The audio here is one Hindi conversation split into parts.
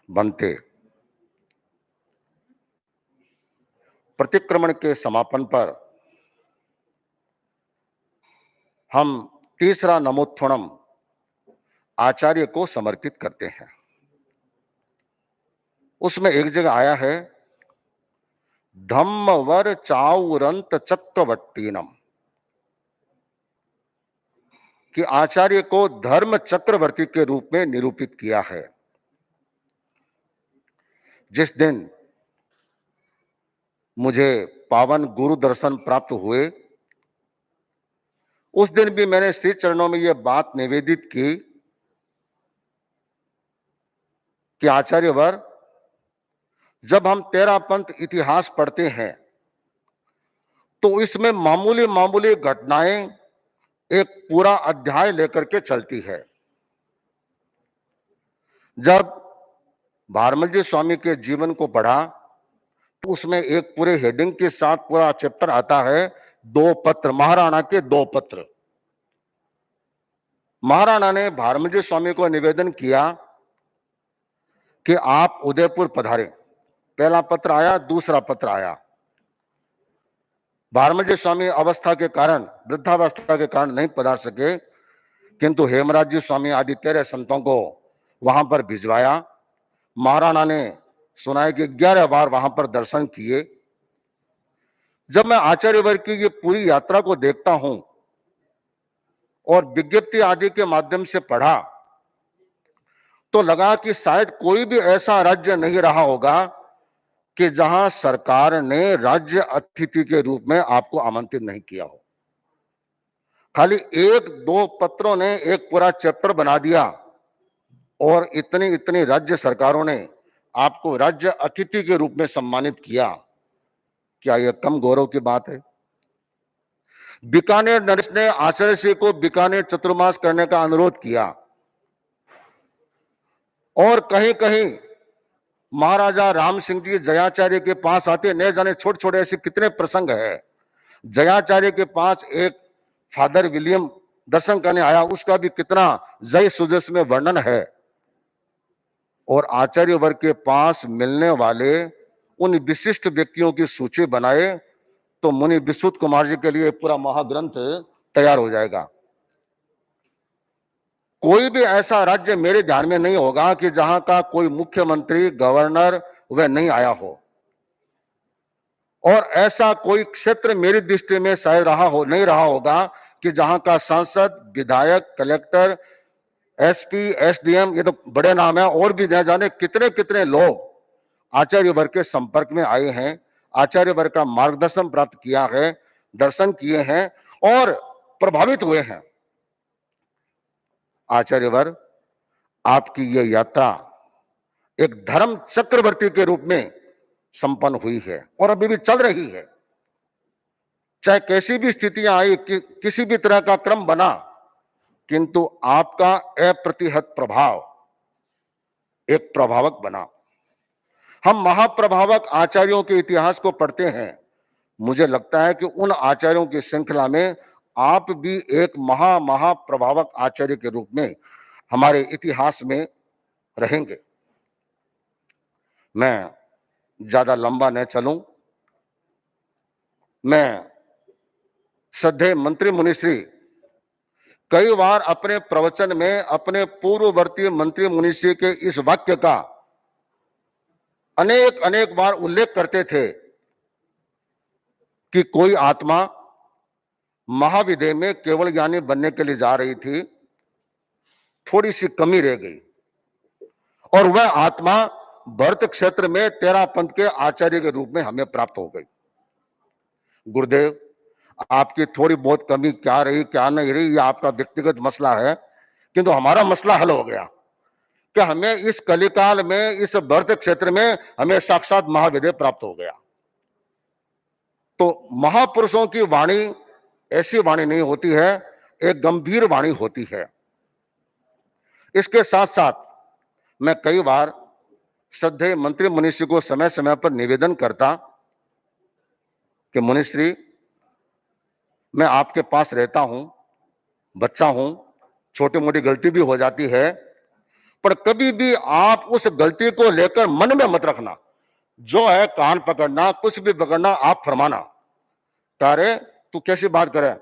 बनते। प्रतिक्रमण के समापन पर हम तीसरा नमोत्थोणम आचार्य को समर्पित करते हैं। उसमें एक जगह आया है, धम्मवर चाउरंत चक्रवर्तीनम, कि आचार्य को धर्म चक्रवर्ती के रूप में निरूपित किया है। जिस दिन मुझे पावन गुरु दर्शन प्राप्त हुए, उस दिन भी मैंने श्री चरणों में यह बात निवेदित की कि आचार्यवर, जब हम तेरा पंथ इतिहास पढ़ते हैं तो इसमें मामूली मामूली घटनाएं एक पूरा अध्याय लेकर के चलती है। जब भारमल स्वामी के जीवन को पढ़ा तो उसमें एक पूरे हेडिंग के साथ पूरा चैप्टर आता है, 2 पत्र, महाराणा के 2 पत्र। महाराणा ने भारमल स्वामी को निवेदन किया कि आप उदयपुर पधारें। पहला पत्र आया, दूसरा पत्र आया। भारमल स्वामी अवस्था के कारण, वृद्धावस्था के कारण नहीं पधार सके, किंतु हेमराज जी स्वामी आदि 13 संतों को वहां पर भिजवाया। महाराणा ने सुना है कि 11 बार वहां पर दर्शन किए। जब मैं आचार्यवर की ये पूरी यात्रा को देखता हूं और विज्ञप्ति आदि के माध्यम से पढ़ा, तो लगा कि शायद कोई भी ऐसा राज्य नहीं रहा होगा कि जहां सरकार ने राज्य अतिथि के रूप में आपको आमंत्रित नहीं किया हो। खाली 1-2 पत्रों ने एक पूरा चैप्टर बना दिया और इतनी इतनी राज्य सरकारों ने आपको राज्य अतिथि के रूप में सम्मानित किया। क्या यह कम गौरव की बात है? बीकानेर नरेश ने आचार्य श्री को बीकानेर चतुर्मास करने का अनुरोध किया और कहीं कहीं महाराजा राम सिंह जी जयाचार्य के पास आते, न जाने छोटे छोटे ऐसे कितने प्रसंग है। जयाचार्य के पास एक फादर विलियम दर्शन करने आया, उसका भी कितना जय सुजस में वर्णन है। और आचार्य वर्ग के पास मिलने वाले उन विशिष्ट व्यक्तियों की सूची बनाए तो मुनि विशुद्ध कुमार जी के लिए पूरा महाग्रंथ तैयार हो जाएगा। कोई भी ऐसा राज्य मेरे ध्यान में नहीं होगा कि जहां का कोई मुख्यमंत्री, गवर्नर वह नहीं आया हो, और ऐसा कोई क्षेत्र मेरी दृष्टि में शायद नहीं रहा होगा कि जहां का सांसद, विधायक, कलेक्टर, एसपी, एसडीएम, ये तो बड़े नाम है, और भी न जाने कितने कितने लोग आचार्य वर्ग के संपर्क में आए हैं, आचार्य वर्ग का मार्गदर्शन प्राप्त किया है, दर्शन किए हैं और प्रभावित हुए हैं। आचार्य वर्ग, आपकी यह यात्रा एक धर्म चक्रवर्ती के रूप में संपन्न हुई है और अभी भी चल रही है। चाहे कैसी भी स्थितियां आई, किसी भी तरह का क्रम बना, किंतु आपका अप्रतिहत प्रभाव एक प्रभावक बना। हम महाप्रभावक आचार्यों के इतिहास को पढ़ते हैं, मुझे लगता है कि उन आचार्यों की श्रृंखला में आप भी एक महाप्रभावक आचार्य के रूप में हमारे इतिहास में रहेंगे। मैं ज्यादा लंबा न चलूं, मैं श्रद्धेय मंत्री मुनिश्री कई बार अपने प्रवचन में अपने पूर्ववर्ती मंत्री मुनिश्री के इस वाक्य का अनेक बार उल्लेख करते थे कि कोई आत्मा महाविद्या में केवल ज्ञानी बनने के लिए जा रही थी, थोड़ी सी कमी रह गई, और वह आत्मा भरत क्षेत्र में तेरा पंथ के आचार्य के रूप में हमें प्राप्त हो गई। गुरुदेव, आपकी थोड़ी बहुत कमी क्या रही क्या नहीं रही, यह आपका व्यक्तिगत मसला है, किंतु हमारा मसला हल हो गया कि हमें इस कलिकाल में, इस भरत क्षेत्र में हमें साक्षात महाविद्या प्राप्त हो गया। तो महापुरुषों की वाणी ऐसी वाणी नहीं होती है, एक गंभीर वाणी होती है। इसके साथ साथ मैं कई बार श्रद्धेय मंत्री मुनिश्री को समय समय पर निवेदन करता कि मुनिश्री, मैं आपके पास रहता हूं, बच्चा हूं, छोटी मोटी गलती भी हो जाती है, पर कभी भी आप उस गलती को लेकर मन में मत रखना। जो है कान पकड़ना, कुछ भी पकड़ना, आप फरमाना, तारे तू कैसी बात करे,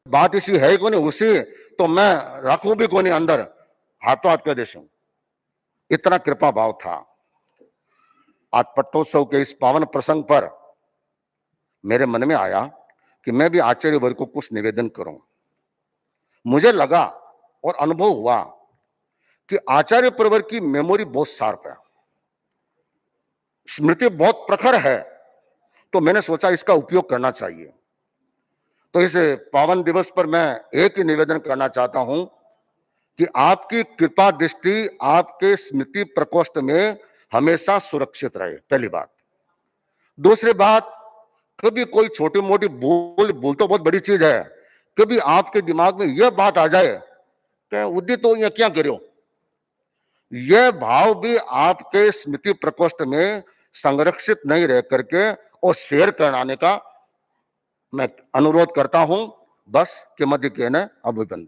बात इसी है को नहीं उसी, तो मैं रखूं भी को नहीं अंदर, हाथों हाथ कह देशू। इतना कृपा भाव था। आज पट्टोत्सव के इस पावन प्रसंग पर मेरे मन में आया कि मैं भी आचार्य वर्ग को कुछ निवेदन करूं। मुझे लगा और अनुभव हुआ कि आचार्य परिवार की मेमोरी बहुत शार्प है, स्मृति बहुत प्रखर है, तो मैंने सोचा इसका उपयोग करना चाहिए। तो इस पावन दिवस पर मैं एक ही निवेदन करना चाहता हूं कि आपकी कृपा दृष्टि आपके स्मृति प्रकोष्ठ में हमेशा सुरक्षित रहे, पहली बात। दूसरी बात, कभी कोई छोटी मोटी भूल तो बहुत बड़ी चीज है, कभी आपके दिमाग में यह बात आ जाए कि उदित तो यह क्या करो, यह भाव भी आपके स्मृति प्रकोष्ठ में संरक्षित नहीं रह करके और शेयर कराने का मैं अनुरोध करता हूं। बस के मध्य कहने अभिवंदन।